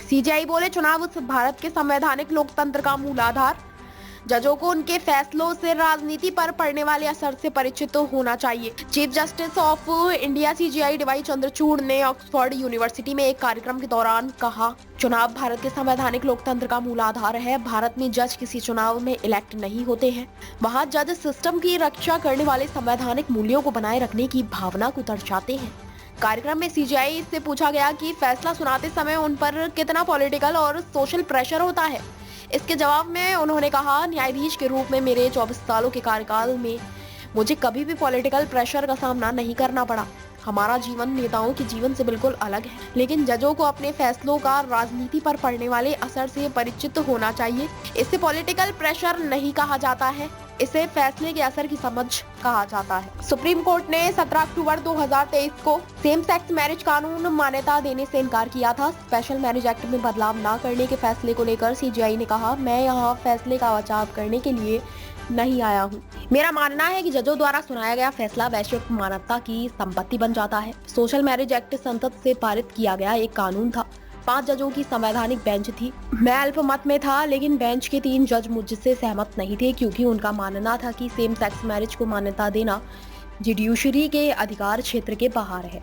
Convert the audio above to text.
CJI बोले, चुनाव भारत के संवैधानिक लोकतंत्र का मूल आधार। जजों को उनके फैसलों से राजनीति पर पड़ने वाले असर से परिचित होना चाहिए। Chief justice of India CJI DY Chandrachud ने ऑक्सफोर्ड यूनिवर्सिटी में एक कार्यक्रम के दौरान कहा, चुनाव भारत के संवैधानिक लोकतंत्र का मूल आधार है। भारत में जज किसी चुनाव में इलेक्ट नहीं होते हैं। वहाँ जज सिस्टम की रक्षा करने वाले संवैधानिक मूल्यों को बनाए रखने की भावना को दर्शाते हैं। कार्यक्रम में सीजेआई से पूछा गया कि फैसला सुनाते समय उन पर कितना पॉलिटिकल और सोशल प्रेशर होता है। इसके जवाब में उन्होंने कहा, न्यायाधीश के रूप में मेरे 24 सालों के कार्यकाल में मुझे कभी भी पॉलिटिकल प्रेशर का सामना नहीं करना पड़ा। हमारा जीवन नेताओं के जीवन से बिल्कुल अलग है, लेकिन जजों को अपने फैसलों का राजनीति पर पड़ने वाले असर से परिचित होना चाहिए। इसे पॉलिटिकल प्रेशर नहीं कहा जाता है, इसे फैसले के असर की समझ कहा जाता है। सुप्रीम कोर्ट ने 17 अक्टूबर 2023 को सेम सेक्स मैरिज कानून मान्यता देने से इनकार किया था। स्पेशल मैरिज एक्ट में बदलाव न करने के फैसले को लेकर सीजेआई ने कहा, मैं यहाँ फैसले का बचाव करने के लिए नहीं आया हूँ। मेरा मानना है कि जजों द्वारा सुनाया गया फैसला वैश्विक मानवता की संपत्ति बन जाता है। सोशल मैरिज एक्ट संसद से पारित किया गया एक कानून था। 5 जजों की संवैधानिक बेंच थी। मैं अल्पमत में था, लेकिन बेंच के 3 जज मुझसे सहमत नहीं थे, क्योंकि उनका मानना था कि सेम सेक्स मैरिज को मान्यता देना जुडिशरी के अधिकार क्षेत्र के बाहर है।